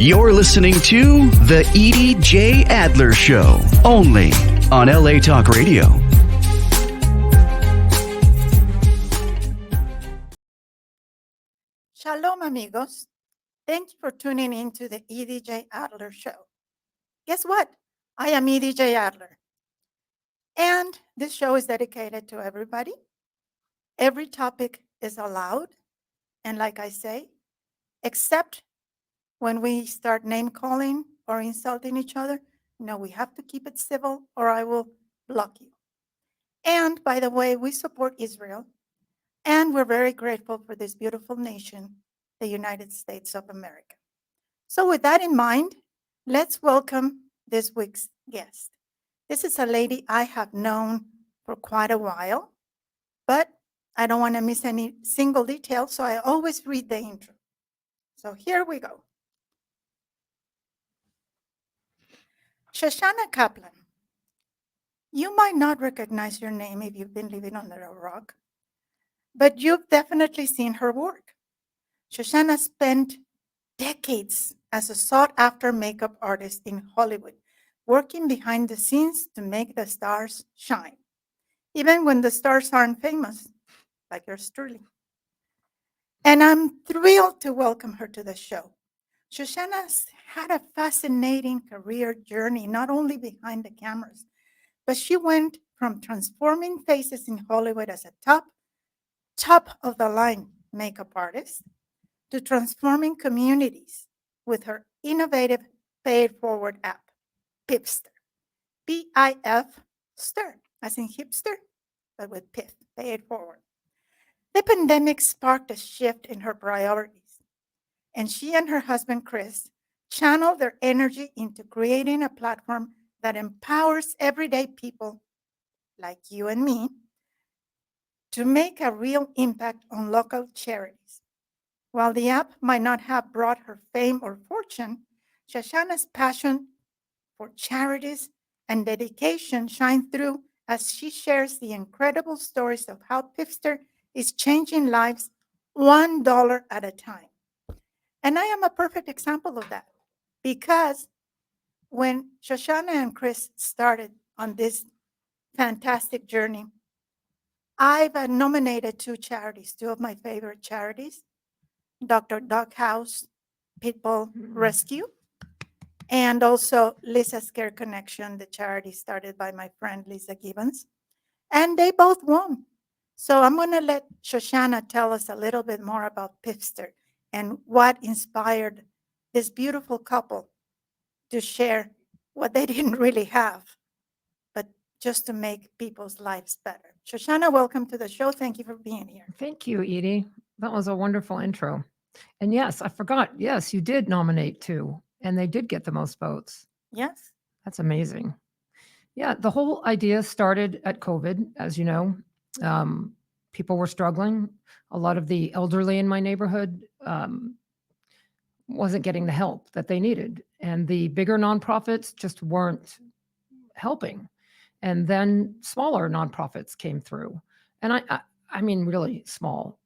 You're listening to The Edie J. Adler Show, only on LA Talk Radio. Shalom, amigos. Thank you for tuning in to the Edie J. Adler Show. Guess what? I am Edie J. Adler. And this show is dedicated to everybody. Every topic is allowed. And like I say, except when we start name calling or insulting each other, no, we have to keep it civil or I will block you. And by the way, we support Israel. And we're very grateful for this beautiful nation, the United States of America. So with that in mind, let's welcome this week's guest. This is a lady I have known for quite a while, but I don't want to miss any single detail, so I always read the intro. So here we go. Shashana Kaplan. You might not recognize your name if you've been living under a rock, but you've definitely seen her work. Shashana spent decades as a sought-after makeup artist in Hollywood, working behind the scenes to make the stars shine, even when the stars aren't famous, like yours truly. And I'm thrilled to welcome her to the show. Shashana's had a fascinating career journey, not only behind the cameras, but she went from transforming faces in Hollywood as a top of the line makeup artist to transforming communities with her innovative pay it forward app, PIFster. PIFster, as in hipster, but with PIF, pay it forward. The pandemic sparked a shift in her priorities, and she and her husband, Chris, channeled their energy into creating a platform that empowers everyday people like you and me to make a real impact on local charities. While the app might not have brought her fame or fortune, Shashana's passion for charities and dedication shine through as she shares the incredible stories of how PIFster is changing lives $1 at a time. And I am a perfect example of that because when Shashana and Chris started on this fantastic journey, I've nominated two charities, two of my favorite charities, Dr. Doghouse Pitbull Rescue, and also Lisa's Care Connection, the charity started by my friend Lisa Gibbons. And they both won. So I'm going to let Shashana tell us a little bit more about PIFster and what inspired this beautiful couple to share what they didn't really have, but just to make people's lives better. Shashana, welcome to the show. Thank you for being here. Thank you, Edie. That was a wonderful intro. And yes, I forgot. Yes, you did nominate two, and they did get the most votes. Yes. That's amazing. Yeah, the whole idea started at COVID, as you know. People were struggling. A lot of the elderly in my neighborhood wasn't getting the help that they needed. And the bigger nonprofits just weren't helping. And then smaller nonprofits came through. And I mean, really small,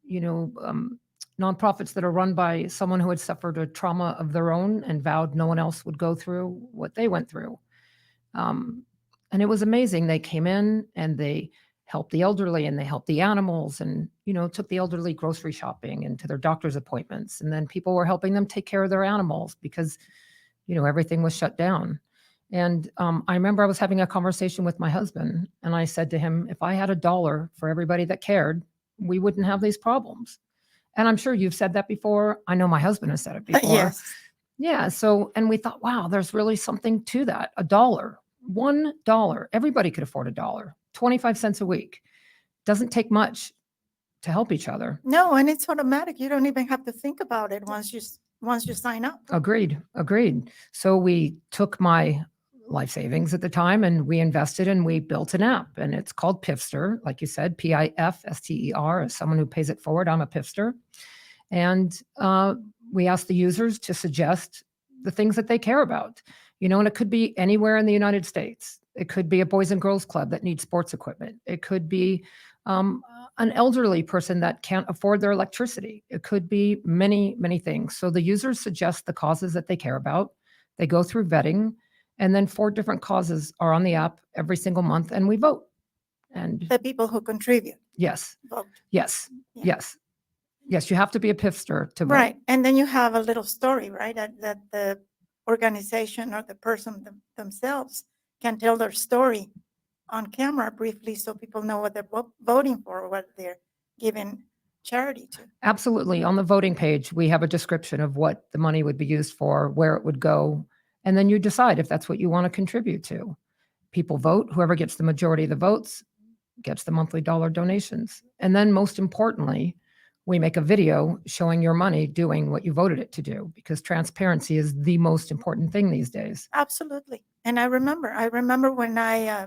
nonprofits that are run by someone who had suffered a trauma of their own and vowed no one else would go through what they went through. And it was amazing. They came in and they helped the elderly and they helped the animals and, took the elderly grocery shopping and to their doctor's appointments. And then people were helping them take care of their animals because, everything was shut down. And I remember I was having a conversation with my husband and I said to him, if I had $1 for everybody that cared, we wouldn't have these problems. And I'm sure you've said that before. I know my husband has said it before. Yes. Yeah. So, and we thought, wow, there's really something to that. $1, $1. Everybody could afford $1, 25 cents a week. Doesn't take much to help each other. No, and it's automatic. You don't even have to think about it once you sign up. Agreed. So we took my life savings at the time and we invested and we built an app and it's called PIFster, like you said, PIFster. As someone who pays it forward, I'm a PIFster. And we asked the users to suggest the things that they care about, and it could be anywhere in the United States. It could be a Boys and Girls Club that needs sports equipment. It could be an elderly person that can't afford their electricity. It could be many, many things. So the users suggest the causes that they care about. They go through vetting, and then 4 different causes are on the app every single month, and we vote. And The people who contribute yes, vote. yes, Yeah. yes, yes, you have to be a PIFster to vote. Right. And then you have a little story, right? That the organization or the person themselves can tell their story on camera briefly so people know what they're voting for or what they're giving charity to. Absolutely. On the voting page, we have a description of what the money would be used for, where it would go, and then you decide if that's what you want to contribute to. People vote. Whoever gets the majority of the votes gets the monthly dollar donations. And then most importantly, we make a video showing your money doing what you voted it to do, because transparency is the most important thing these days. Absolutely. And I remember when I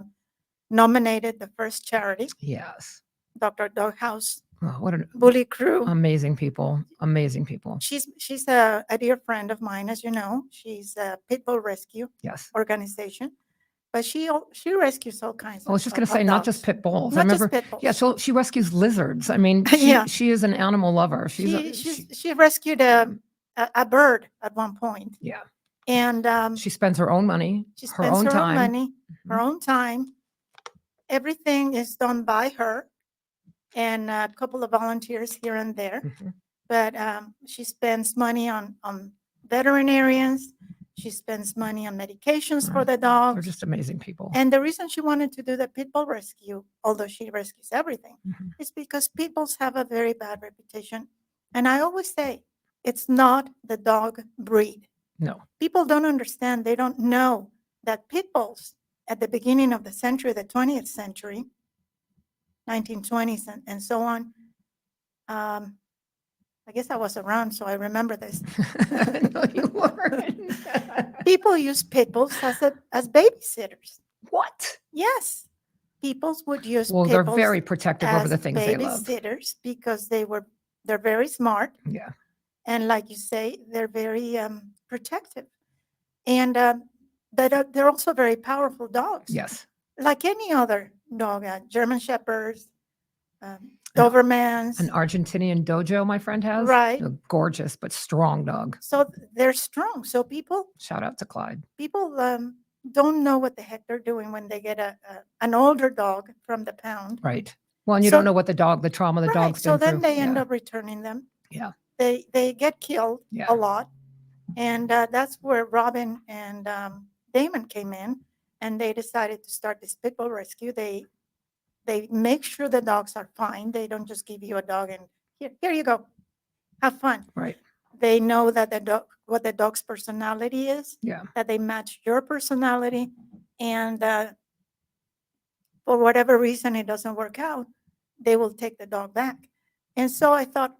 nominated the first charity, Yes. Dr. Doghouse Oh, what an Bully Crew. amazing people. Amazing people. She's a dear friend of mine, as you know. She's a pit bull rescue Yes. organization, but she rescues all kinds. I was just going to say, not just pit bulls. I Not remember, just pit bulls. yeah, so she rescues lizards. I mean, Yeah. she is an animal lover. She rescued a bird at one point, yeah. and She spends her own money, she her spends own her time. own money, her own time. Everything is done by her and a couple of volunteers here and there. Mhm. But she spends money on veterinarians. She spends money on medications for the They're dogs. just amazing people. And the reason she wanted to do the pit bull rescue, although she rescues everything, Mhm. is because pit bulls have a very bad reputation. And I always say, it's not the dog breed. No. People don't understand. They don't know that pit bulls at the beginning of the century, the 20th century, 1920s and so on. I guess I was around, so I remember this. No, you weren't. People use pit bulls as babysitters. What? Yes. People would use Well, pit they're bulls very protective over as the things they love. babysitters because they're very smart. Yeah. And like you say, they're very protective. And they're also very powerful dogs. Yes. Like any other dog, German Shepherds, Dobermans. An Argentinian dojo my friend has. Right. A gorgeous but strong dog. So they're strong. So people Shout out to Clyde. Don't know what the heck they're doing when they get an older dog from the pound. Right. Well, and you don't know what the trauma the dog's been So through. then they end up returning them. Yeah. They get killed a lot. And that's where Robin and Damon came in, and they decided to start this pit bull rescue. They make sure the dogs are fine. They don't just give you a dog and here you go, have fun. Right. They know that what the dog's personality is. Yeah. That they match your personality, and for whatever reason it doesn't work out, they will take the dog back. And so I thought,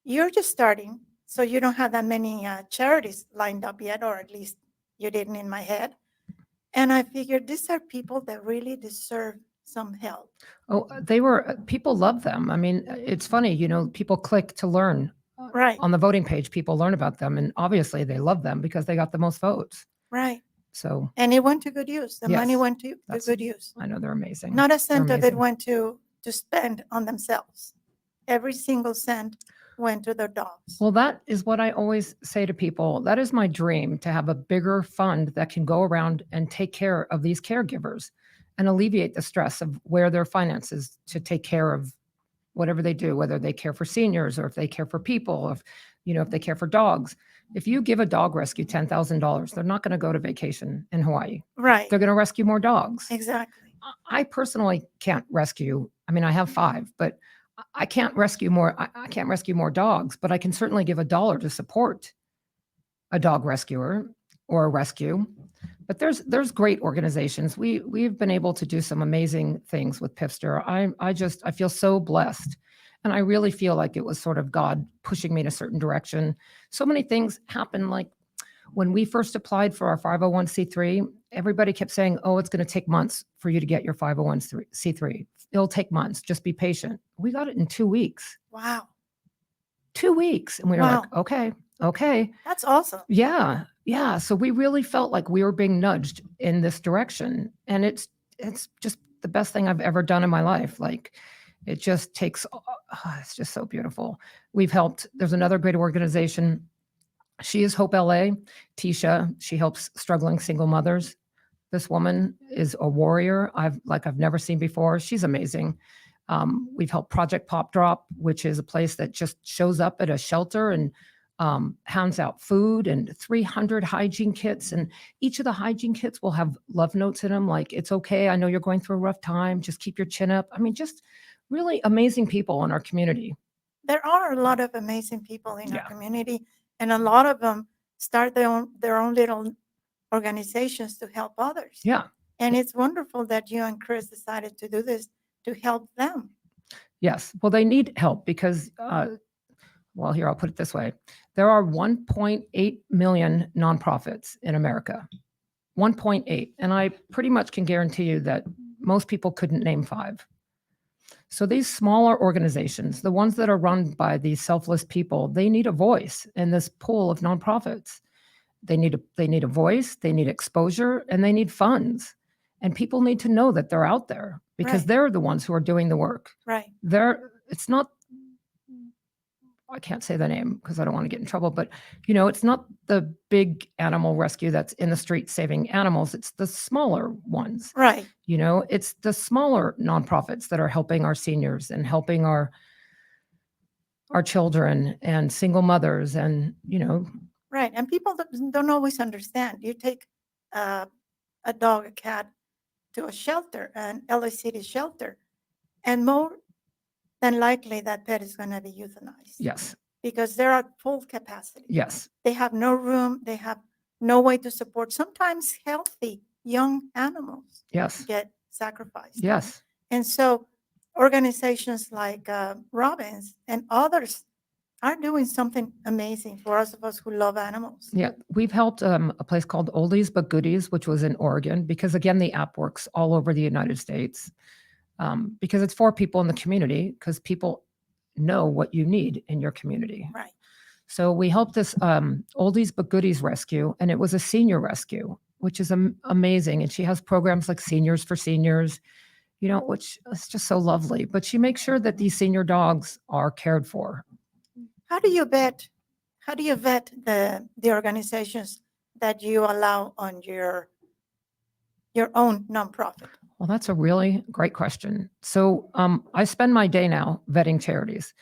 you're just starting, so you don't have that many charities lined up yet, or at least you didn't in my head. And I figured these are people that really deserve some help. Oh, people love them. I mean, it's funny, people click to learn. Right. On the voting page, people learn about them, and obviously they love them because they got the most votes. Right. So. And it went to good use. The money went to good use. I know, they're amazing. Not a cent of it went to spend on themselves. Every single cent went to their dogs. Well, that is what I always say to people. That is my dream, to have a bigger fund that can go around and take care of these caregivers and alleviate the stress of where their finances to take care of whatever they do, whether they care for seniors or if they care for people, or if they care for dogs. If you give a dog rescue $10,000, they're not going to go to vacation in Hawaii. Right. They're going to rescue more dogs. Exactly. I personally can't rescue. I mean, I have 5, but I can't rescue more. I can't rescue more dogs, but I can certainly give $1 to support a dog rescuer or a rescue. But there's great organizations. We've been able to do some amazing things with PIFster. I feel so blessed. And I really feel like it was sort of God pushing me in a certain direction. So many things happen. Like when we first applied for our 501c3, everybody kept saying, oh, it's going to take months for you to get your 501c3. It'll take months. Just be patient. We got it in 2 weeks. Wow. 2 weeks. And we were like, okay. That's awesome. Yeah. Yeah. So we really felt like we were being nudged in this direction. And it's just the best thing I've ever done in my life. Like, It just takes, it's just so beautiful. We've helped, there's another great organization. She is Hope LA, Tisha. She helps struggling single mothers. This woman is a warrior I've never seen before. She's amazing. We've helped Project Pop Drop, which is a place that just shows up at a shelter and hands out food and 300 hygiene kits. And each of the hygiene kits will have love notes in them, like, it's okay, I know you're going through a rough time, just keep your chin up. I mean, just really amazing people in our community. There are a lot of amazing people in Yeah. our community, and a lot of them start their own little organizations to help others. Yeah. And it's wonderful that you and Chris decided to do this to help them. Yes. Well, they need help because, well, here, I'll put it this way. There are 1.8 million nonprofits in America. 1.8. And I pretty much can guarantee you that most people couldn't name 5. So these smaller organizations, the ones that are run by these selfless people, they need a voice in this pool of nonprofits. They need a voice, they need exposure, and they need funds. And people need to know that they're out there because Right. they're the ones who are doing the work. Right. It's not, I can't say the name because I don't want to get in trouble, but it's not the big animal rescue that's in the street saving animals. It's the smaller ones. Right. It's the smaller nonprofits that are helping our seniors and helping our children and single mothers and, Right. And people don't always understand. You take a dog, a cat to a shelter, an LA City shelter, and more than likely that pet is going to be euthanized. Yes. Because they're at full capacity. Yes. They have no room. They have no way to support. Sometimes healthy young animals Yes. get sacrificed. Yes. And so organizations like Robin's and others are doing something amazing for us of us who love animals. Yeah, we've helped a place called Oldies But Goodies, which was in Oregon, because again, the app works all over the United States, because it's for people in the community, because people know what you need in your community. Right. So we helped this Oldies But Goodies rescue, and it was a senior rescue, which is amazing. And she has programs like Seniors for Seniors, which is just so lovely. But she makes sure that these senior dogs are cared for. How do you vet the organizations that you allow on your own nonprofit? Well, that's a really great question. So I spend my day now vetting charities.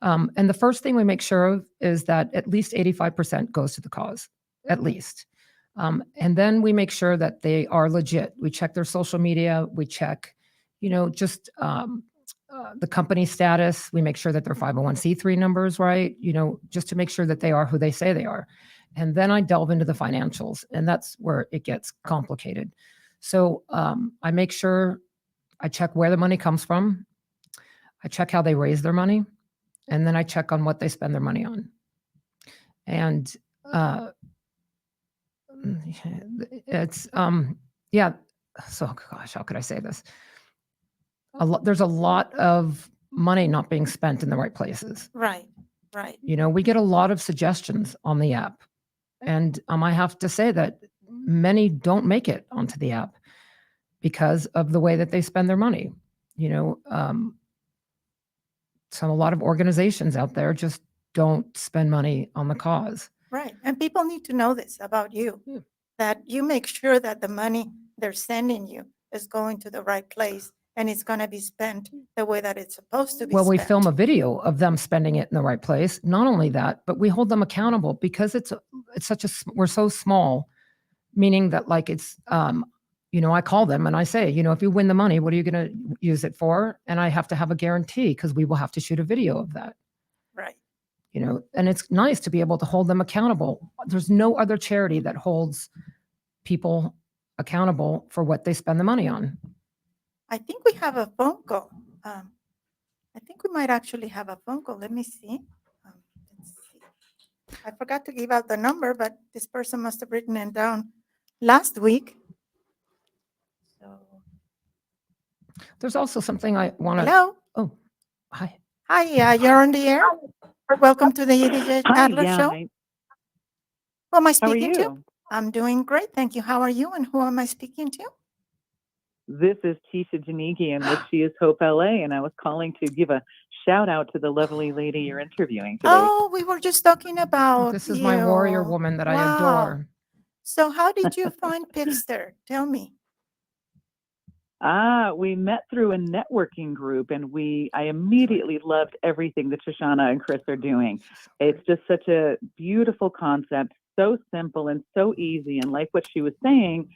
And the first thing we make sure of is that at least 85% goes to the cause, at least. And then we make sure that they are legit. We check their social media. We check, just the company status. We make sure that their 501c3 numbers, right? Just to make sure that they are who they say they are. And then I delve into the financials, and that's where it gets complicated. So I make sure I check where the money comes from. I check how they raise their money, and then I check on what they spend their money on. And it's yeah. So gosh, how could I say this? There's a lot of money not being spent in the right places. Right. Right. We get a lot of suggestions on the app, and I have to say that many don't make it onto the app because of the way that they spend their money. A lot of organizations out there just don't spend money on the cause. Right. And people need to know this about you, that you make sure that the money they're sending you is going to the right place and it's going to be spent the way that it's supposed to be Well, spent. we film a video of them spending it in the right place. Not only that, but we hold them accountable because we're so small, meaning that like it's, I call them and I say, if you win the money, what are you going to use it for? And I have to have a guarantee because we will have to shoot a video of that. Right. And it's nice to be able to hold them accountable. There's no other charity that holds people accountable for what they spend the money on. I think we have a phone call. I think we might actually have a phone call. Let me see. Let's see. I forgot to give out the number, but this person must have written it down last week. So, there's also something I want to. hello. Oh, hi. Hi, you're on the air. Welcome to the Edie Adler Show. Who am I How are speaking to? you? I'm doing great, thank you. How are you, and who am I speaking to? This is Tisha Janigian with She is Hope LA, and I was calling to give a shout out to the lovely lady you're interviewing today. Oh, we were just talking about This is my warrior you. woman that I Wow. adore. So how did you find PIFster? Tell me. We met through a networking group, and I immediately loved everything that Shashana and Chris are doing. It's just such a beautiful concept, so simple and so easy. And like what she was saying,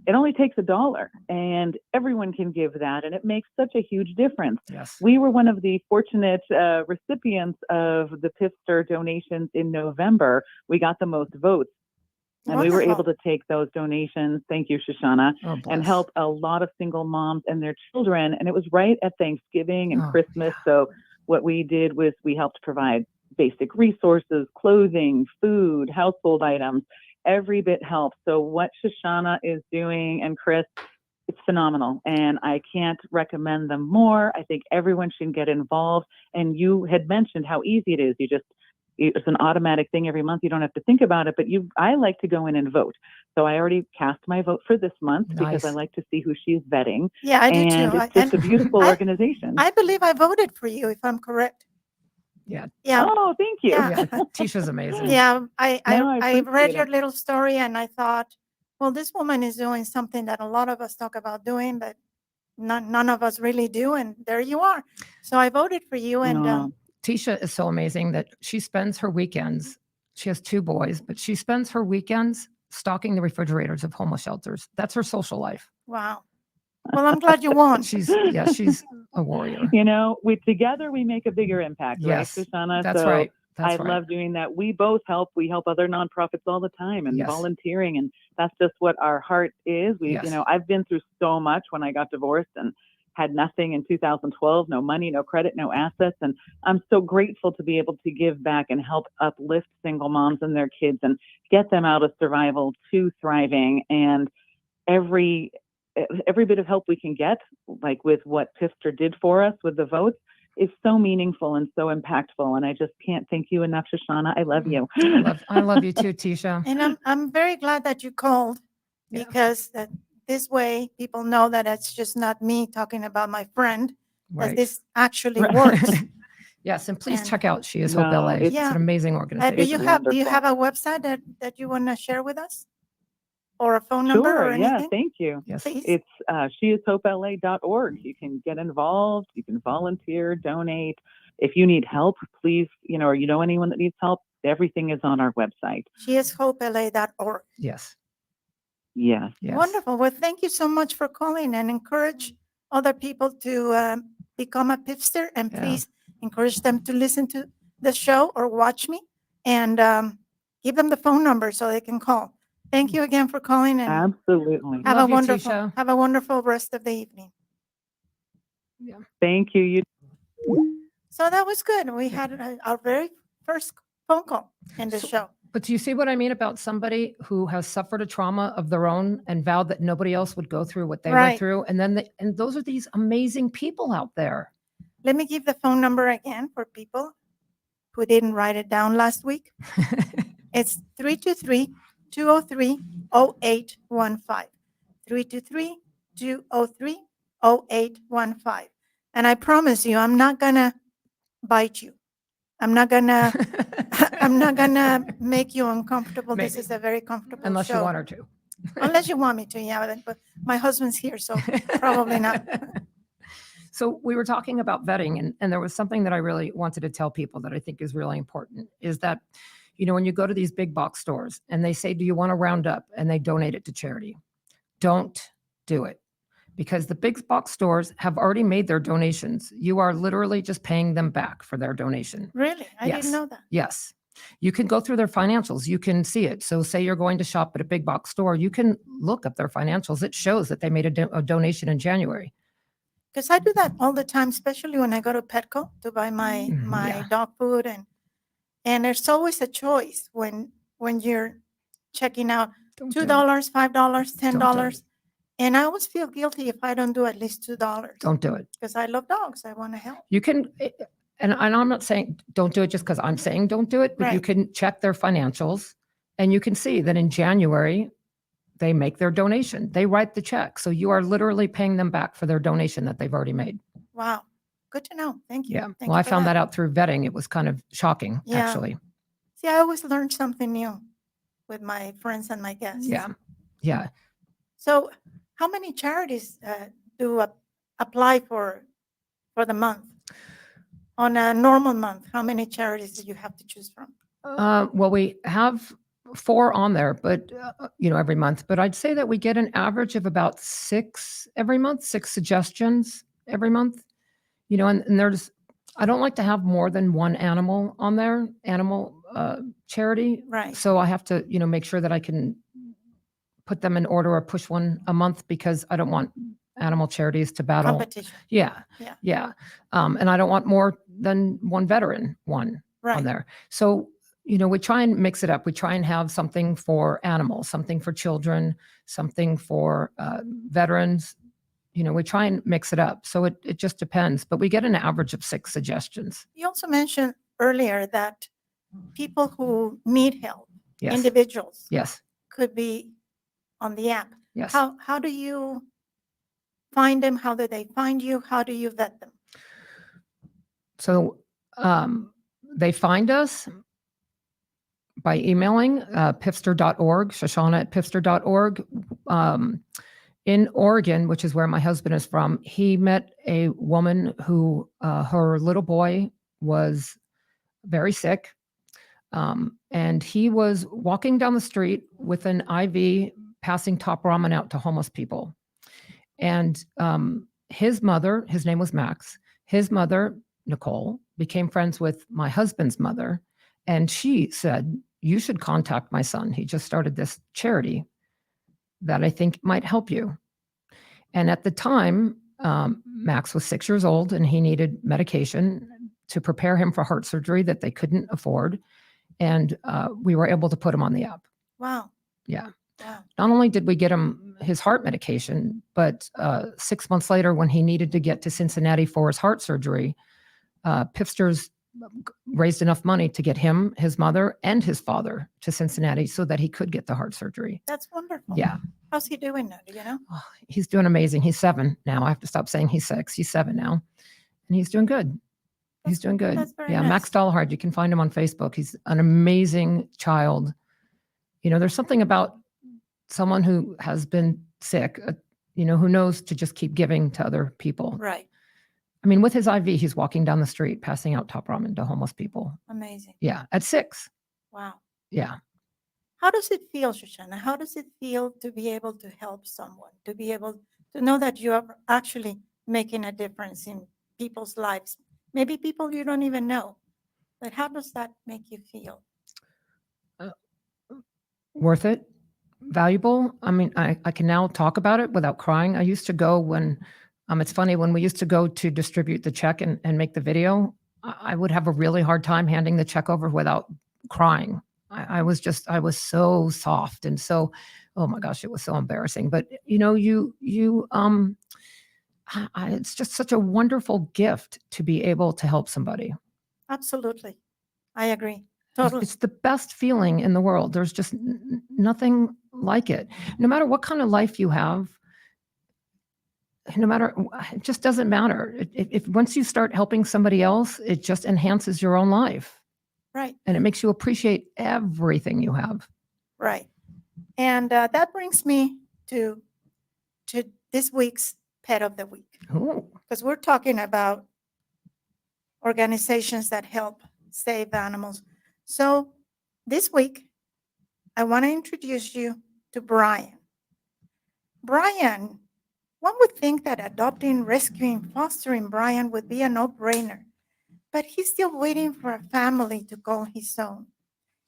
it only takes $1, and everyone can give that, and it makes such a huge difference. Yes. We were one of the fortunate recipients of the PIFster donations in November. We got the most votes. And we were able to take those donations, thank you, Shashana, and help a lot of single moms and their children. And it was right at Thanksgiving and Christmas. Yeah. So what we did was we helped provide basic resources, clothing, food, household items. Every bit helps. So what Shashana is doing, and Chris, it's phenomenal. And I can't recommend them more. I think everyone should get involved. And you had mentioned how easy it is. It's an automatic thing every month. You don't have to think about it, but I like to go in and vote. So I already cast my vote for this month because I like to see who she's vetting. Yeah, I do too. It's just a beautiful organization. I believe I voted for you, if I'm correct. Yeah. Yeah. Oh, thank you. Yeah. Tisha's amazing. Yeah, I read appreciate your it. little story and I thought, well, this woman is doing something that a lot of us talk about doing, but none of us really do. And there you are. So I voted for you. And Tisha is so amazing that she spends her weekends. She has 2 boys, but she spends her weekends stocking the refrigerators of homeless shelters. That's her social life. Wow. Well, I'm glad you won. She's a warrior. Together we make a bigger impact, Yes, right, Shashana? that's right. I love doing that. We both help. We help other nonprofits all the time and volunteering, and that's just what our heart is. I've been through so much when I got divorced and had nothing in 2012, no money, no credit, no assets. And I'm so grateful to be able to give back and help uplift single moms and their kids and get them out of survival to thriving. And every bit of help we can get, like with what PIFster did for us with the votes, is so meaningful and so impactful. And I just can't thank you enough, Shashana. I love you. I love you too, Tisha. And I'm very glad that you called because this way people know that it's just not me talking about my friend, that this actually works. Yes, and please check out She is Hope LA. It's an amazing organization. Do you have a website that you want to share with us? Or a phone number or anything? Yeah, thank you. Yes. Please. It's sheishopela.org. You can get involved. You can volunteer, donate. If you need help, please, or you know anyone that needs help, everything is on our website. sheishopela.org. Yes. Yes. Wonderful. Well, thank you so much for calling, and encourage other people to become a PIFster, and please encourage them to listen to the show or watch me, and give them the phone number so they can call. Thank you again for calling, and absolutely have a wonderful rest of the evening. Yeah. Thank you. So that was good. We had our very first phone call in the show. But do you see what I mean about somebody who has suffered a trauma of their own and vowed that nobody else would go through what they went through? And then and those are these amazing people out there. Let me give the phone number again for people who didn't write it down last week. It's 323-203-0815. 323-203-0815. And I promise you, I'm not gonna bite you. I'm not gonna make you uncomfortable. Maybe. This is a very comfortable Unless show. You want her to. Unless you want me to, yeah. But my husband's here, so probably not. So we were talking about vetting, and there was something that I really wanted to tell people that I think is really important, is that, when you go to these big box stores and they say, do you want to round up? And they donate it to charity. Don't do it. Because the big box stores have already made their donations. You are literally just paying them back for their donation. Really? I didn't know that. Yes. You can go through their financials. You can see it. So say you're going to shop at a big box store, you can look up their financials. It shows that they made a donation in January. Because I do that all the time, especially when I go to Petco to buy my dog food. And there's always a choice when you're checking out $2, $5, $10. And I always feel guilty if I don't do at least $2. Don't do it. Because I love dogs. I want to help. You can, and I'm not saying don't do it just because I'm saying don't do it, but you can check their financials and you can see that in January, they make their donation. They write the check. So you are literally paying them back for their donation that they've already made. Wow. Good to know. Thank you. Yeah. Thank Well, you I for found that out through vetting. It was kind of shocking, Yeah. actually. See, I always learn something new with my friends and my guests. Yeah. Yeah. So, how many charities do apply for the month? On a normal month, how many charities do you have to choose from? Well, we have 4 on there, but every month. But I'd say that we get an average of about 6 every month, 6 suggestions every month. And there's, I don't like to have more than one animal on there, animal charity. Right. So I have to, make sure that I can put them in order or push one a month because I don't want animal charities to battle. Competition. Yeah. Yeah. Yeah. And I don't want more than one veteran one Right. on there. So, we try and mix it up. We try and have something for animals, something for children, something for veterans. We try and mix it up. So it just depends. But we get an average of 6 suggestions. You also mentioned earlier that people who need help, Yes. individuals, Yes. could be on the app. Yes. How do you find them? How do they find you? How do you vet them? So they find us by emailing PIFster.org, Shashana at PIFster.org. In Oregon, which is where my husband is from, he met a woman who her little boy was very sick. And he was walking down the street with an IV passing top ramen out to homeless people. And his mother, his name was Max, his mother, Nicole, became friends with my husband's mother. And she said, you should contact my son. He just started this charity that I think might help you. And at the time, Max was 6 years old and he needed medication to prepare him for heart surgery that they couldn't afford. And we were able to put him on the app. Wow. Yeah. Wow. Not only did we get him his heart medication, but 6 months later, when he needed to get to Cincinnati for his heart surgery, PIFsters raised enough money to get him, his mother, and his father to Cincinnati so that he could get the heart surgery. That's wonderful. Yeah. How's he doing now? Do you know? Oh, he's doing amazing. He's 7 now. I have to stop saying he's 6. He's 7 now. And he's doing good. He's doing good. That's very Yeah. nice. Max Dahlhard, you can find him on Facebook. He's an amazing child. There's something about someone who has been sick, who knows to just keep giving to other people. Right. I mean, with his IV, he's walking down the street, passing out top ramen to homeless people. Amazing. Yeah. At 6. Wow. Yeah. How does it feel, Shashana? How does it feel to be able to help someone, to be able to know that you are actually making a difference in people's lives? Maybe people you don't even know. But how does that make you feel? Worth it. Valuable. I mean, I can now talk about it without crying. I used to go when, it's funny, when we used to go to distribute the check and make the video, I would have a really hard time handing the check over without crying. I was so soft and so, oh my gosh, it was so embarrassing. But it's just such a wonderful gift to be able to help somebody. Absolutely. I agree. Totally. It's the best feeling in the world. There's just nothing like it. No matter what kind of life you have, it just doesn't matter. If once you start helping somebody else, it just enhances your own life. Right. And it makes you appreciate everything you have. Right. And that brings me to this week's Pet of the Week. Because we're talking about organizations that help save animals. So this week, I want to introduce you to Brian. Brian, one would think that adopting, rescuing, fostering Brian would be a no-brainer, but he's still waiting for a family to call his own.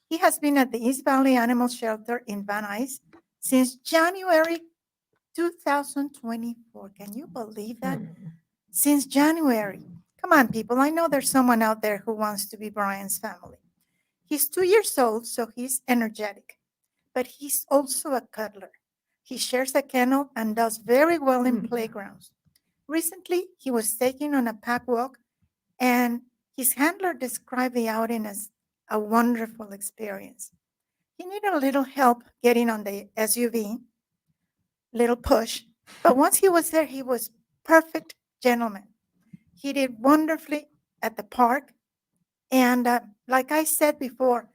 He has been at the East Valley Animal Shelter in Van Nuys since January 2024. Can you believe that? Since January. Come on, people. I know there's someone out there who wants to be Brian's family. He's 2 years old, so he's energetic, but he's also a cuddler. He shares a kennel and does very well in playgrounds. Recently, he was taken on a pack walk, and his handler described the outing as a wonderful experience. He needed a little help getting on the SUV, little push. But once he was there, he was perfect gentleman. He did wonderfully at the park. And like I said before,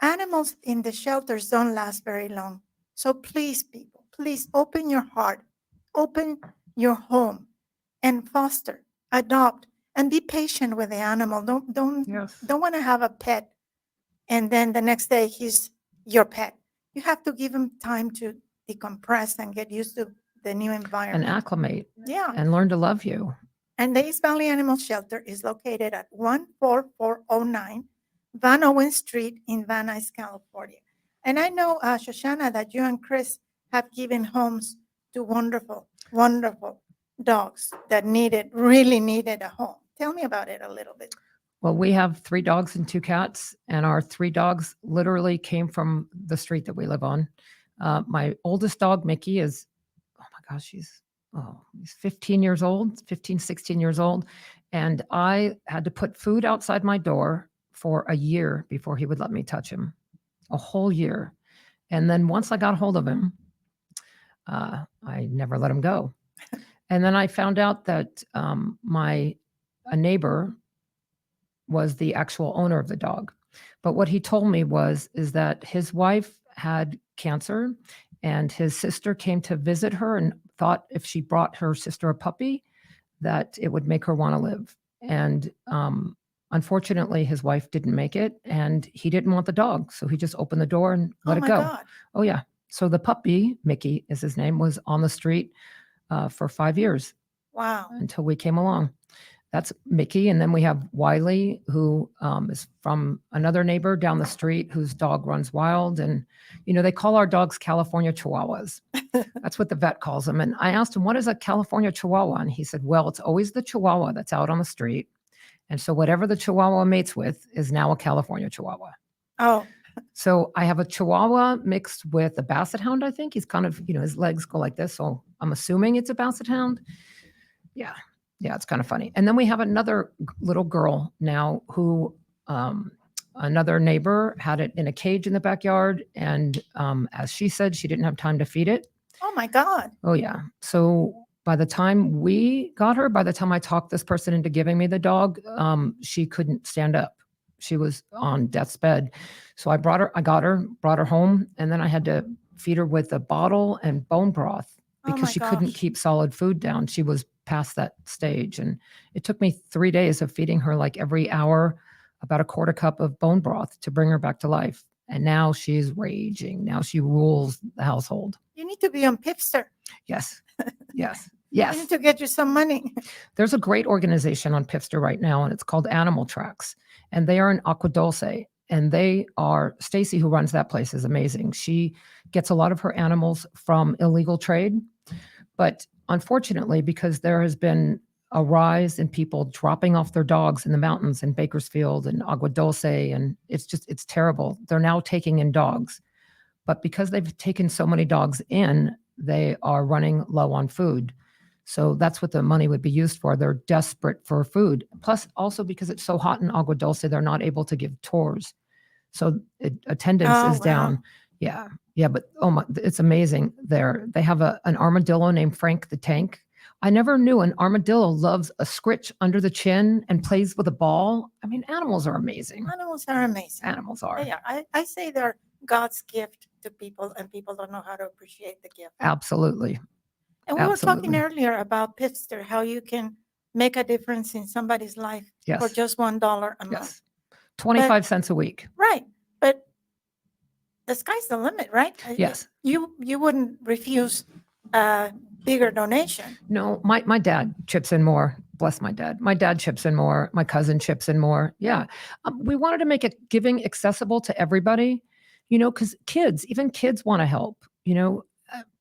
animals in the shelters don't last very long. So please, people, please open your heart, open your home, and foster, adopt, and be patient with the animal. Don't want to have a pet, and then the next day he's your pet. You have to give him time to decompress and get used to the new environment and acclimate. Yeah. And learn to love you. And the East Valley Animal Shelter is located at 14409 Van Owen Street in Van Nuys, California. And I know, Shoshana, that you and Chris have given homes to wonderful, wonderful dogs that really needed a home. Tell me about it a little bit. Well, we have 3 dogs and 2 cats, and our 3 dogs literally came from the street that we live on. My oldest dog, Mickey, is, oh my gosh, he's 15 years old, 15, 16 years old. And I had to put food outside my door for a year before he would let me touch him, a whole year. And then once I got a hold of him, I never let him go. And then I found out that a neighbor was the actual owner of the dog. But what he told me is that his wife had cancer and his sister came to visit her and thought if she brought her sister a puppy, that it would make her want to live. And unfortunately, his wife didn't make it and he didn't want the dog. So he just opened the door and let it go. God. Oh, yeah. So the puppy, Mickey is his name, was on the street for 5 years. Wow. Until we came along. That's Mickey. And then we have Wiley, who is from another neighbor down the street whose dog runs wild. And, they call our dogs California Chihuahuas. That's what the vet calls them. And I asked him, what is a California Chihuahua? And he said, well, it's always the Chihuahua that's out on the street. And so whatever the Chihuahua mates with is now a California Chihuahua. Oh. So I have a Chihuahua mixed with a Basset Hound, I think. He's kind of, his legs go like this. So I'm assuming it's a Basset Hound. Yeah. Yeah, it's kind of funny. And then we have another little girl now who another neighbor had it in a cage in the backyard. And as she said, she didn't have time to feed it. Oh, my God. Oh, yeah. So by the time we got her, by the time I talked this person into giving me the dog, she couldn't stand up. She was on death's bed. So I brought her home, and then I had to feed her with a bottle and bone broth because she couldn't keep solid food down. She was past that stage. And it took me 3 days of feeding her like every hour, about a quarter cup of bone broth to bring her back to life. And now she's raging. Now she rules the household. You need to be on PIFster. Yes. Yes. Yes. You need to get you some money. There's a great organization on PIFster right now, and it's called Animal Tracks. And they are in Agua Dulce. And Stacy, who runs that place, is amazing. She gets a lot of her animals from illegal trade. But unfortunately, because there has been a rise in people dropping off their dogs in the mountains in Bakersfield and Agua Dulce, and it's terrible. They're now taking in dogs. But because they've taken so many dogs in, they are running low on food. So that's what the money would be used for. They're desperate for food. Plus, also because it's so hot in Agua Dulce, they're not able to give tours. So attendance is down. Yeah. Yeah. But it's amazing there. They have an armadillo named Frank the Tank. I never knew an armadillo loves a scritch under the chin and plays with a ball. I mean, animals are amazing. Animals are amazing. Animals are. Yeah. I say they're God's gift to people, and people don't know how to appreciate the gift. Absolutely. And we were talking earlier about PIFster, how you can make a difference in somebody's life for just $1 a month. Yes. 25 cents a week. Right. But the sky's the limit, right? Yes. You wouldn't refuse a bigger donation. No, my dad chips in more. Bless my dad. My dad chips in more. My cousin chips in more. Yeah. We wanted to make giving accessible to everybody, because even kids want to help,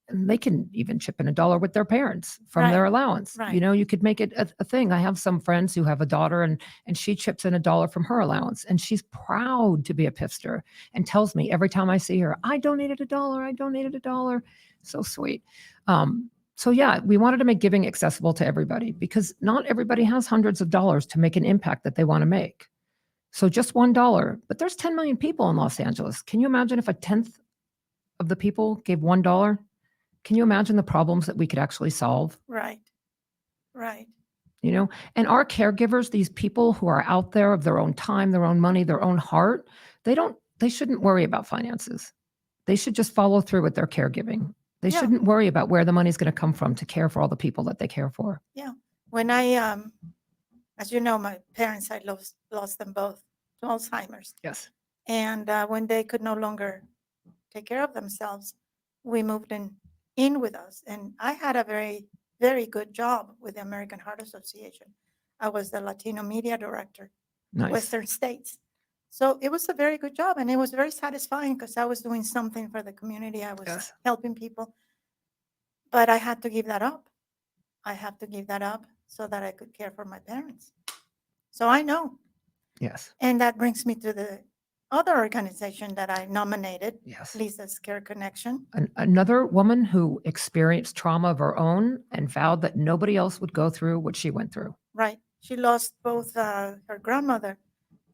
and they can even chip in $1 with their parents from their allowance. Right. You could make it a thing. I have some friends who have a daughter and she chips in $1 from her allowance, and she's proud to be a PIFster and tells me every time I see her, I donated $1. I donated $1. So sweet. So yeah, we wanted to make giving accessible to everybody because not everybody has hundreds of dollars to make an impact that they want to make. So just $1, but there's 10 million people in Los Angeles. Can you imagine if 1/10 of the people gave $1? Can you imagine the problems that we could actually solve? Right. Right. And our caregivers, these people who are out there of their own time, their own money, their own heart, they shouldn't worry about finances. They should just follow through with their caregiving. They Yeah. shouldn't worry about where the money's going to come from to care for all the people that they care for. Yeah. When I, as you know, my parents, I lost them both to Alzheimer's. Yes. And when they could no longer take care of themselves, we moved in with us. And I had a very, very good job with the American Heart Association. I was the Latino media director, Nice. Western States. So it was a very good job, and it was very satisfying because I was doing something for the community. I was Yes. helping people, but I had to give that up. I have to give that up so that I could care for my parents. So I know. Yes. And that brings me to the other organization that I nominated, Yes. Lisa's Care Connection. Another woman who experienced trauma of her own and vowed that nobody else would go through what she went through. Right. She lost both her grandmother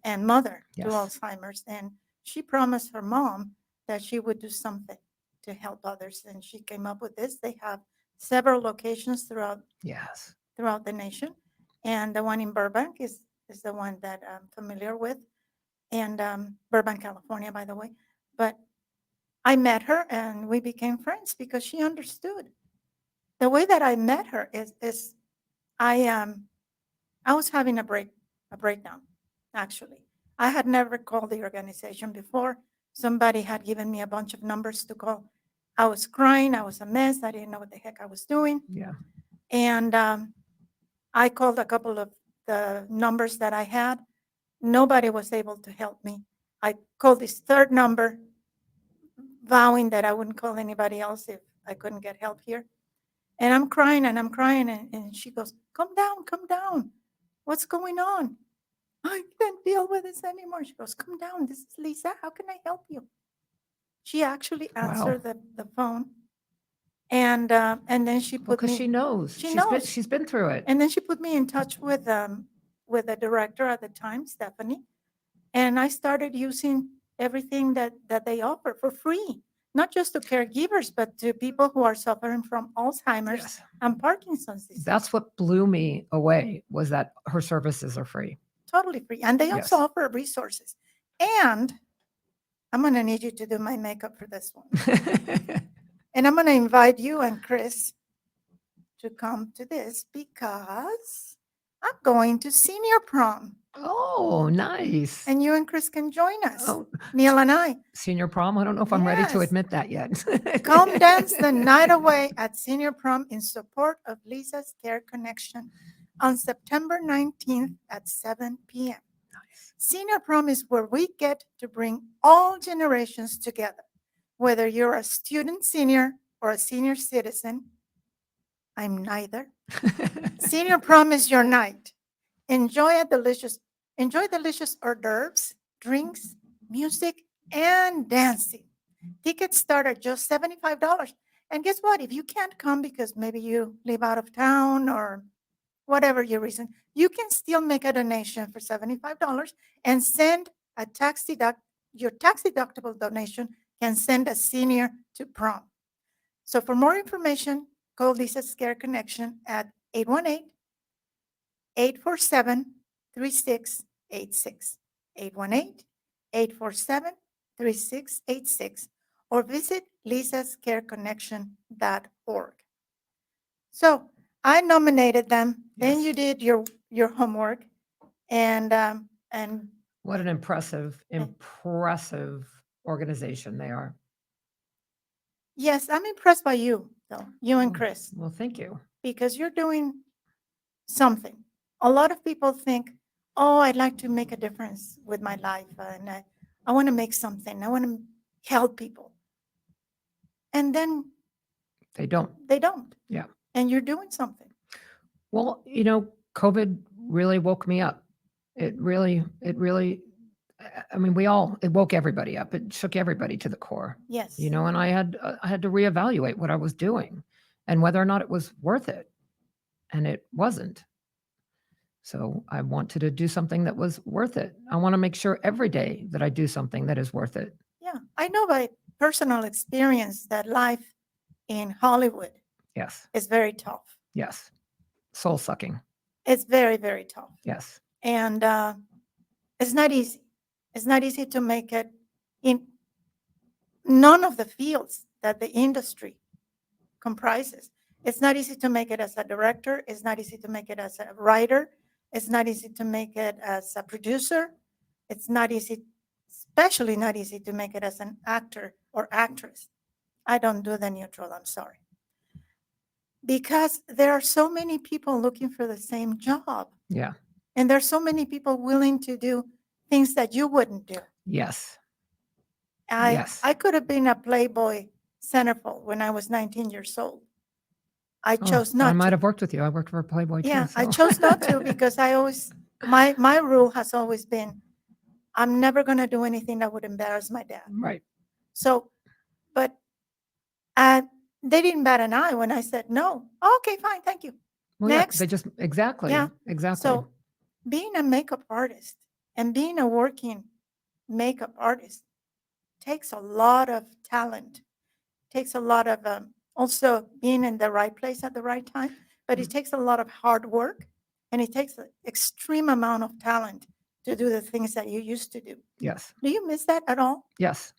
and mother to Yes. Alzheimer's. And she promised her mom that she would do something to help others. And she came up with this. They have several locations throughout Yes. the nation. And the one in Burbank is the one that I'm familiar with. And Burbank, California, by the way. But I met her and we became friends because she understood. The way that I met her is I was having a breakdown, actually. I had never called the organization before. Somebody had given me a bunch of numbers to call. I was crying. I was a mess. I didn't know what the heck I was doing. Yeah. And I called a couple of the numbers that I had. Nobody was able to help me. I called this third number, vowing that I wouldn't call anybody else if I couldn't get help here. And I'm crying and I'm crying. And she goes, come down, come down. What's going on? I can't deal with this anymore. She goes, come down. This is Lisa. How can I help you? She actually answered the phone. And then she put Because me. she knows. She knows. She's been through it. And then she put me in touch with the director at the time, Stephanie. And I started using everything that they offer for free, not just to caregivers, but to people who are suffering from Alzheimer's Yes. and Parkinson's disease. That's what blew me away, was that her services are free. Totally free. And they also Yes. offer resources. And I'm going to need you to do my makeup for this one. And I'm going to invite you and Chris to come to this because I'm going to senior prom. Oh, nice. And you and Chris can join us. Oh, Neil and I. senior prom? I don't know if I'm ready to Yes. admit that yet. Come dance the night away at senior prom in support of Lisa's Care Connection on September 19th at 7 p.m. Nice. Senior prom is where we get to bring all generations together. Whether you're a student senior or a senior citizen, I'm neither. Senior prom is your night. Enjoy delicious hors d'oeuvres, drinks, music, and dancing. Tickets start at just $75. And guess what? If you can't come because maybe you live out of town or whatever your reason, you can still make a donation for $75 and send a your tax deductible donation can send a senior to prom. So for more information, call Lisa's Care Connection at 818-847-3686, 818-847-3686, or visit lisascareconnection.org. So I nominated them. Then Yes. you did your homework, and What an impressive organization they are. yes, I'm impressed by you, though, you and Oh, Chris, well, thank you. because you're doing something. A lot of people think, oh, I'd like to make a difference with my life, and I want to make something. I want to help people. And then They don't. they don't. Yeah. And you're doing something. Well, COVID really woke me up. It really, I mean, it woke everybody up. It shook everybody to the core, Yes. and I had to reevaluate what I was doing and whether or not it was worth it. And it wasn't. So I wanted to do something that was worth it. I want to make sure every day that I do something that is worth it. Yeah. I know by personal experience that life in Hollywood Yes. is very tough. Yes. Soul sucking. It's very, very tough. Yes. And it's not easy. It's not easy to make it in none of the fields that the industry comprises. It's not easy to make it as a director. It's not easy to make it as a writer. It's not easy to make it as a producer. It's not easy, especially not easy to make it as an actor or actress. I don't do the neutral, I'm sorry. Because there are so many people looking for the same job. Yeah. And there's so many people willing to do things that you wouldn't do. Yes. I could have been a Playboy centerfold when I was 19 years old. I chose not to. I might have worked with you. I worked for Playboy too. Yeah, So. I chose not to because I always, my rule has always been, I'm never going to do anything that would embarrass my dad. Right. So, but they didn't bat an eye when I said no. Okay, fine, thank you. Well, Next. Yeah, they just, exactly. Yeah. Exactly. So being a makeup artist and being a working makeup artist takes a lot of talent, takes a lot of also being in the right place at the right time, but it takes a lot of hard work and it takes an extreme amount of talent to do the things that you used to do. Yes. Do you miss that at all? Yes.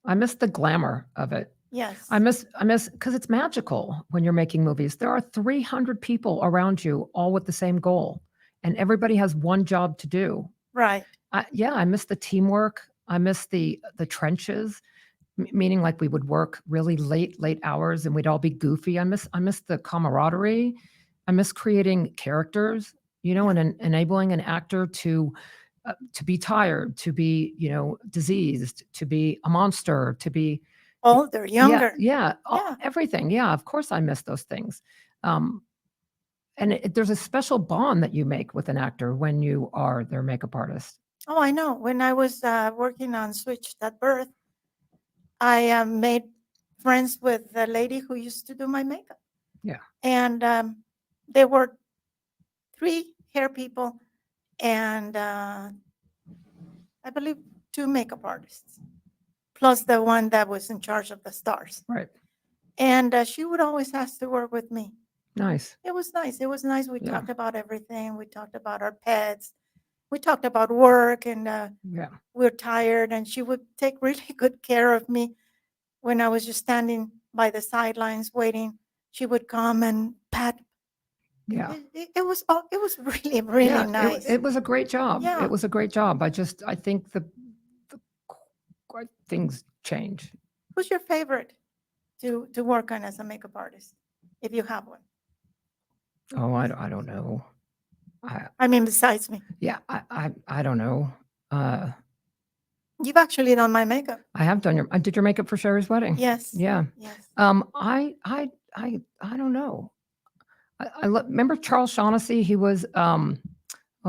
I miss the glamour of it. Yes. I miss because it's magical when you're making movies. There are 300 people around you, all with the same goal, and everybody has one job to do. Right. I miss the teamwork. I miss the trenches, meaning like we would work really late hours and we'd all be goofy. I miss the camaraderie. I miss creating characters, and enabling an actor to be tired, to be, diseased, to be a monster, to be older, younger. Yeah. Everything. Yeah, of course I miss those things. And there's a special bond that you make with an actor when you are their makeup artist. Oh, I know. When I was working on Switched at Birth, I made friends with the lady who used to do my makeup. Yeah. And there were 3 hair people and I believe 2 makeup artists, plus the one that was in charge of the stars. Right. And she would always ask to work with me. Nice. It was nice. It was nice. We talked about everything. We talked about our pets. We talked about work and we're tired. And she would take really good care of me when I was just standing by the sidelines waiting. She would come and pat. Yeah. It was really, really nice. It was a great job. Yeah. It was a great job. I think the things change. Who's your favorite to work on as a makeup artist, if you have one? Oh, I don't know. I mean, besides me. Yeah, I don't know. You've actually done my makeup. I have done I did your makeup for Sherry's wedding. Yes. Yeah. Yes. I don't know. I remember Charles Shaughnessy. He was oh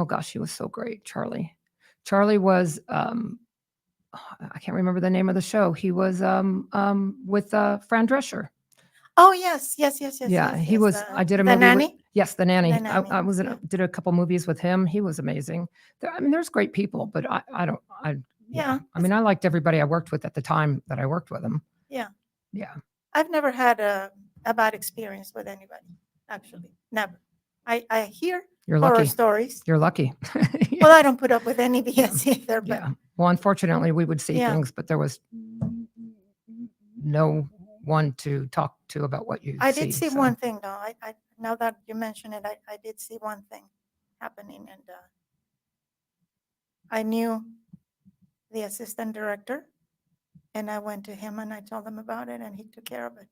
gosh, he was so great. Charlie was I can't remember the name of the show. He was with Fran Drescher. Oh yes. Yeah, yes, he was. I did a movie. The Nanny? Yes, The Nanny. The Nanny, I was did a couple movies with him. He was amazing. There's great people, but I don't. Yeah. I mean, I liked everybody I worked with at the time that I worked with them. Yeah. Yeah. I've never had a bad experience with anybody. Actually, never. I hear You're horror lucky. stories. You're lucky. Well, I don't put up with any BS either. But Yeah. Well, unfortunately, we would see things, but there was no one to talk to about what you I see. did see so. one thing though. I now that you mention it, I did see one thing happening, and I knew the assistant director, and I went to him and I told him about it, and he took care of it.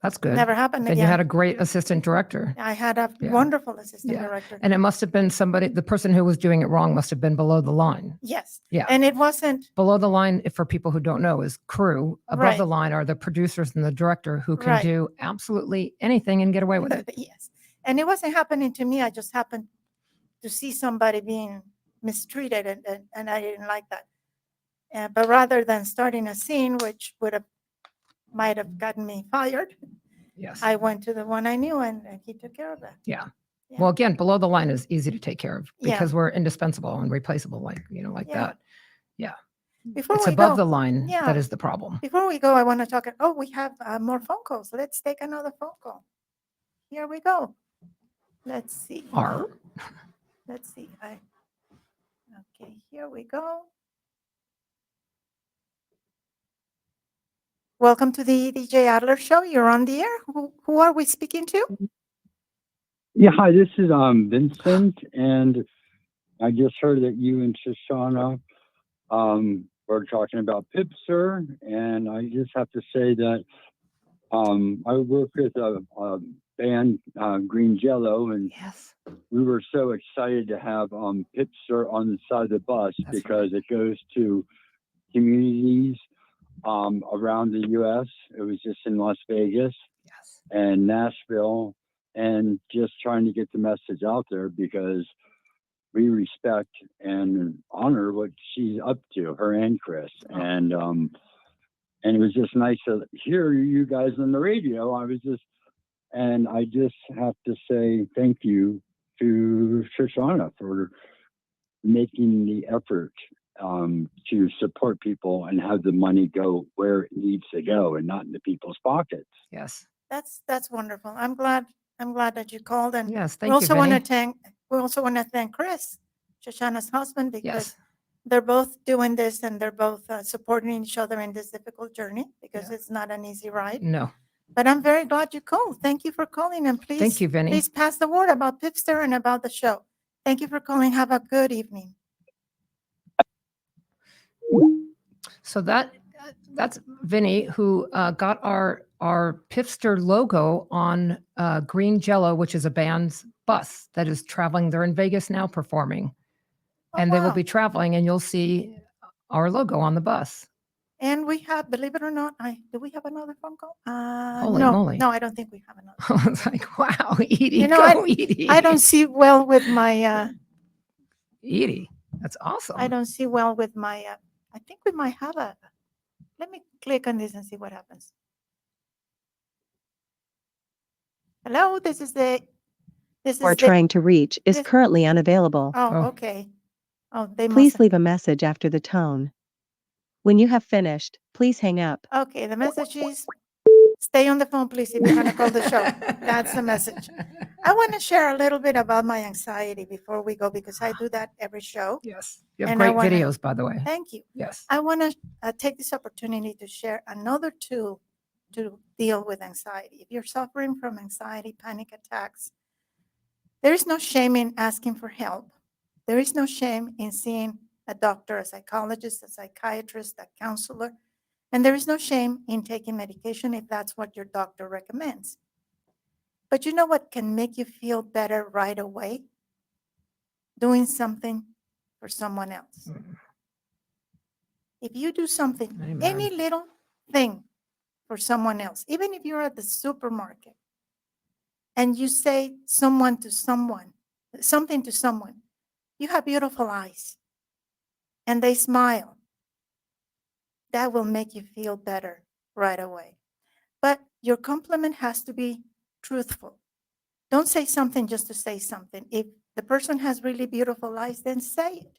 That's good. Never happened Then again. you had a great assistant director. I had a Yeah. wonderful assistant Yeah. director. And it must have been the person who was doing it wrong must have been below the line. Yes. Yeah. And it wasn't. Below the line, for people who don't know, is crew. Above the Right. line are the producers and the director who can Right. do absolutely anything and get away with it. Yes. And it wasn't happening to me. I just happened to see somebody being mistreated, and I didn't like that. But rather than starting a scene, which might have gotten me fired, Yes. I went to the one I knew, and he took care of that. Yeah. Yeah. Well, again, below the line is easy to take care of Yeah. because we're indispensable and replaceable, like Yeah. that. Yeah. Before It's we above go, the line yeah. that is the problem. Before we go, I want to talk. Oh, we have more phone calls. Let's take another phone call. Here we go. Let's see. Let's see. Okay, here we go. Welcome to the DJ Adler Show. You're on the air. Who are we speaking to? Yeah, hi, this is Vincent, and I just heard that you and Shashana were talking about PIFster, and I just have to say that I work with a band, Green Jello, and Yes. we were so excited to have PIFster on the side of the bus. That's because right. It goes to communities around the U.S. It was just in Las Vegas and Nashville, and just trying to get the message out there because we respect and honor what she's up to, her and Chris. And it was just nice to hear you guys on the radio. I just have to say thank you to Shashana for making the effort to support people and have the money go where it needs to go and not into people's pockets. Yes. That's wonderful. I'm glad that you called. And yes, we also want to thank Chris, Shoshana's husband, because they're both doing this and they're both supporting each other in this difficult journey because it's not an easy ride. No. But I'm very glad you called. Thank you for calling, and please, thank you, Vinny. Please pass the word about PIFster and about the show. Thank you for calling. Have a good evening. So that's Vinny, who got our PIFster logo on Green Jello, which is a band's bus that is traveling. They're in Vegas now performing, and they will be traveling, and you'll see our logo on the bus. And we have, believe it or not, do we have another phone call? Holy moly. No, I don't think we have another. It's like, wow, Edie, you know, Edie. I don't see well with my... Edie, that's awesome. I don't see well with my... I think we might have a... Let me click on this and see what happens. Hello, this is the... trying to reach is currently unavailable. Oh, okay. Oh, Please leave a message after the tone. When you have finished, please hang up. Okay, the message is, stay on the phone, please, if you're going to call the show. That's the message. I want to share a little bit about my anxiety before we go, because I do that every show. Yes. You have great videos, by the way. Thank you. Yes. I want to take this opportunity to share another tool to deal with anxiety. If you're suffering from anxiety, panic attacks, there is no shame in asking for help. There is no shame in seeing a doctor, a psychologist, a psychiatrist, a counselor, and there is no shame in taking medication if that's what your doctor recommends. But you know what can make you feel better right away? Doing something for someone else. If you do something, any little thing for someone else, even if you're at the supermarket and you say something to someone, you have beautiful eyes, and they smile, that will make you feel better right away. But your compliment has to be truthful. Don't say something just to say something. If the person has really beautiful eyes, then say it.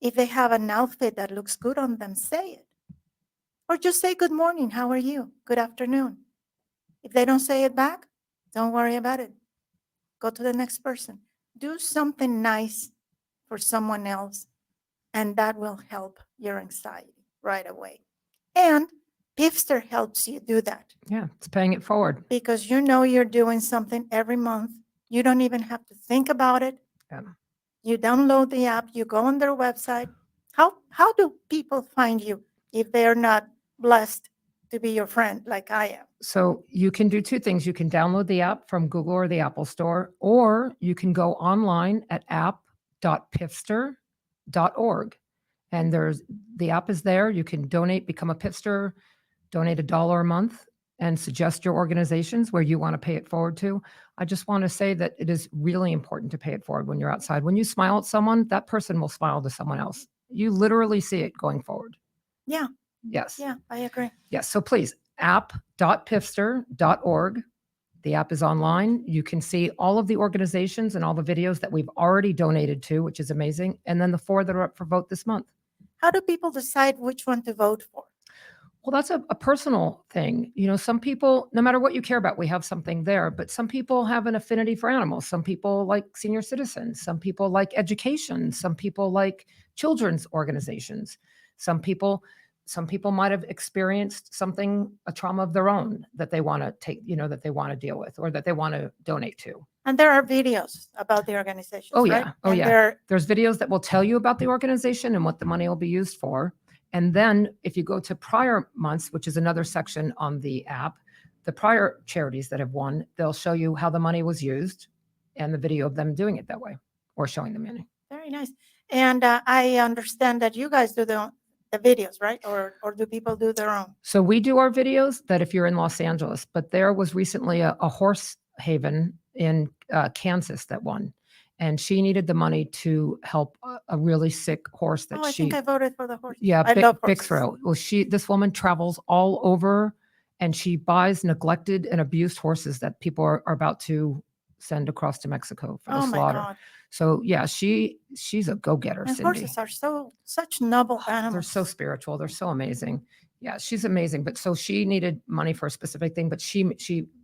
If they have an outfit that looks good on them, say it. Or just say, good morning, how are you? Good afternoon. If they don't say it back, don't worry about it. Go to the next person. Do something nice for someone else, and that will help your anxiety right away. And PIFster helps you do that. Yeah, it's paying it forward. Because you know you're doing something every month. You don't even have to think about it. Yeah. You download the app, you go on their website. How do people find you if they're not blessed to be your friend like I am? So you can do two things. You can download the app from Google or the Apple Store, or you can go online at app.pifster.org. And the app is there. You can donate, become a PIFster, donate $1 a month, and suggest your organizations where you want to pay it forward to. I just want to say that it is really important to pay it forward when you're outside. When you smile at someone, that person will smile to someone else. You literally see it going forward. Yeah. Yes. Yeah, I agree. Yes. So please, app.pifster.org. The app is online. You can see all of the organizations and all the videos that we've already donated to, which is amazing. And then the 4 that are up for vote this month. How do people decide which one to vote for? Well, that's a personal thing. Some people, no matter what you care about, we have something there, but some people have an affinity for animals. Some people like senior citizens. Some people like education. Some people like children's organizations. Some people might have experienced a trauma of their own that they want to take, that they want to deal with or that they want to donate to. And there are videos about the organizations, Oh, right? yeah. Oh, And yeah. There's videos that will tell you about the organization and what the money will be used for. And then if you go to prior months, which is another section on the app, the prior charities that have won, they'll show you how the money was used and the video of them doing it that way or showing the money. Very nice. And I understand that you guys do the videos, right? Or do people do their own? So we do our videos that if you're in Los Angeles, but there was recently a horse haven in Kansas that won. And she needed the money to help a really sick horse that I think I voted for the horse. Yeah, I love horses. Bixro. Well, this woman travels all over and she buys neglected and abused horses that people are about to send across to Mexico for the slaughter. My God. So yeah, she's a go-getter, And Cindy. horses are such noble animals. They're so spiritual. They're so amazing. Yeah, she's amazing. But so she needed money for a specific thing, but she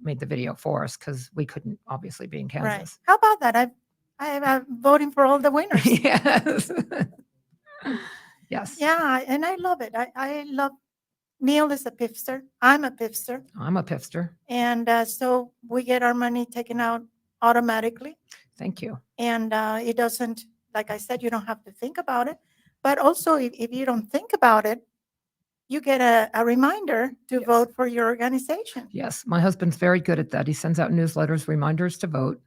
made the video for us because we couldn't obviously be in Kansas. Right. How about that? I'm voting for all the winners. Yes. Yes. Yeah, and I love it. I love Neil is a PIFster. I'm a PIFster. I'm a PIFster. And so we get our money taken out automatically. Thank you. And it doesn't, like I said, you don't have to think about it. But also, if you don't think about it, you get a reminder to vote for your organization. Yes, my husband's very good at that. He sends out newsletters, reminders to vote.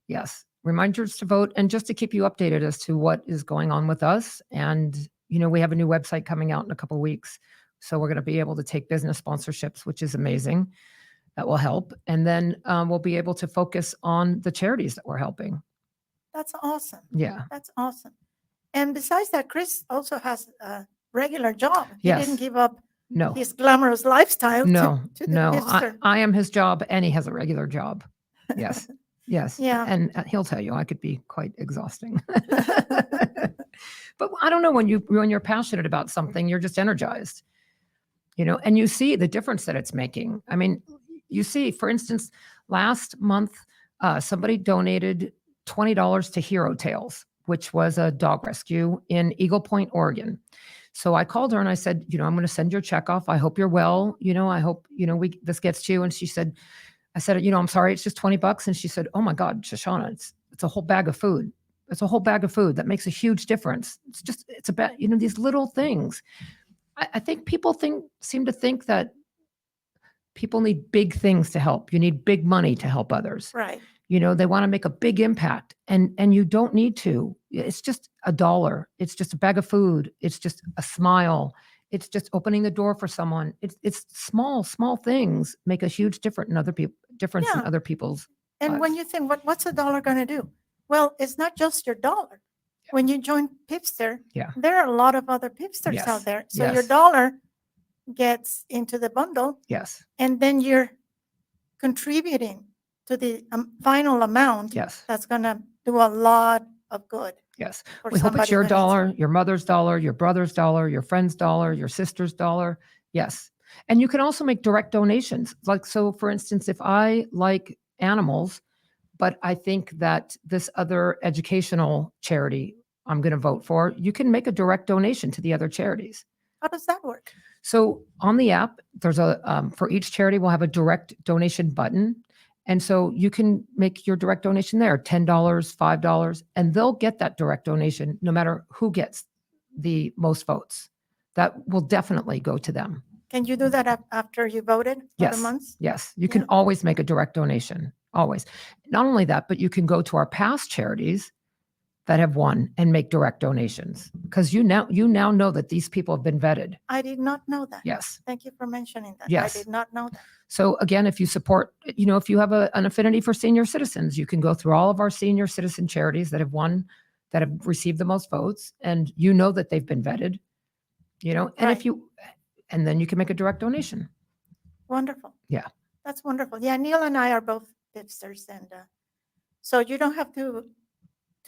Yes, reminders to vote and just to keep you updated as to what is going on with us. And, we have a new website coming out in a couple of weeks. So we're going to be able to take business sponsorships, which is amazing. That will help. And then we'll be able to focus on the charities that we're helping. That's awesome. Yeah. That's awesome. And besides that, Chris also has a regular job. He Yes. didn't give up No. his glamorous lifestyle No. to the No. PIFster. I am his job and he has a regular job. Yes. Yes. Yeah. And he'll tell you I could be quite exhausting. But I don't know, when you're passionate about something, you're just energized. And you see the difference that it's making. I mean, you see, for instance, last month, somebody donated $20 to Hero Tales, which was a dog rescue in Eagle Point, Oregon. So I called her and I said, I'm going to send your check off. I hope you're well. I hope, this gets to you. And I said, I'm sorry, it's just $20. And she said, oh my God, Shashana, it's a whole bag of food. It's a whole bag of food that makes a huge difference. It's about, these little things. I think people seem to think that people need big things to help. You need big money to help others. Right. They want to make a big impact and you don't need to. It's just $1. It's just a bag of food. It's just a smile. It's just opening the door for someone. It's small things make a huge difference in other people's And lives. when you think, what's $1 going to do? Well, it's not just your dollar. When you join PIFster, there are a lot of other PIFsters out there. So your dollar gets into the bundle. Yes. And then you're contributing to the final amount. Yes. That's going to do a lot of good. Yes. We hope it's your dollar, your mother's dollar, your brother's dollar, your friend's dollar, your sister's dollar. Yes. And you can also make direct donations. So for instance, if I like animals, but I think that this other educational charity I'm going to vote for, you can make a direct donation to the other charities. How does that work? So on the app, there's for each charity, we'll have a direct donation button. And so you can make your direct donation there, $10, $5, and they'll get that direct donation no matter who gets the most votes. That will definitely go to them. Can you do that after you voted for the months? Yes. You can always make a direct donation, always. Not only that, but you can go to our past charities that have won and make direct donations because you now know that these people have been vetted. I did not know that. Yes. Thank you for mentioning that. Yes. I did not know that. So again, if you support, if you have an affinity for senior citizens, you can go through all of our senior citizen charities that have won, that have received the most votes, and that they've been vetted, and Right. and then you can make a direct donation. Wonderful. Yeah. That's wonderful. Yeah, Neil and I are both PIFsters, and so you don't have to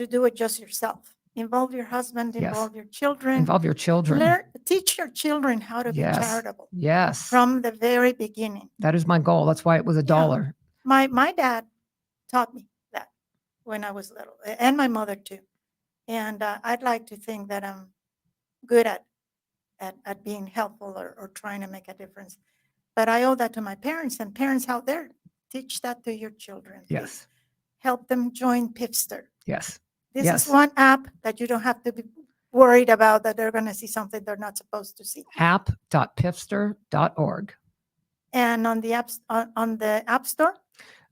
do it just yourself. Involve your husband, Yes. involve your children. Involve your children. Teach your children how to be Yes. charitable Yes. from the very beginning. That is my goal. That's why it was $1. My dad taught me that when I was little, and my mother too. And I'd like to think that I'm good at being helpful or trying to make a difference. But I owe that to my parents, and parents out there, teach that to your children. Please. Yes. Help them join PIFster. Yes. This Yes. is one app that you don't have to be worried about that they're going to see something they're not supposed to see. App.pifster.org. And on the App Store?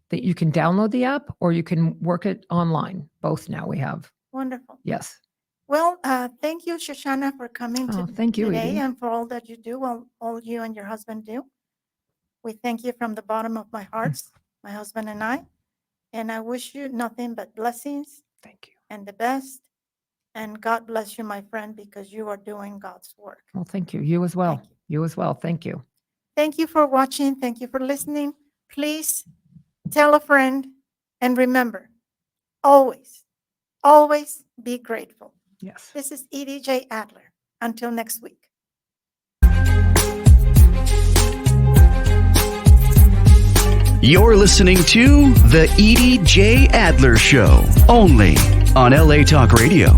That you can download the app or you can work it online. Both now we have. Wonderful. Yes. Well, thank you, Shashana, for coming Thank you, today Edie. and for all that you do, all you and your husband do. We thank you from the bottom of my hearts, my husband and I. And I wish you nothing but blessings. Thank you. And the best. And God bless you, my friend, because you are doing God's work. Well, thank you. You as well. Thank You as well. Thank you. Thank you for watching. Thank you for listening. Please tell a friend. And remember, always, always be grateful. Yes. This is Edie J. Adler. Until next week. You're listening to The Edie J. Adler Show, only on LA Talk Radio.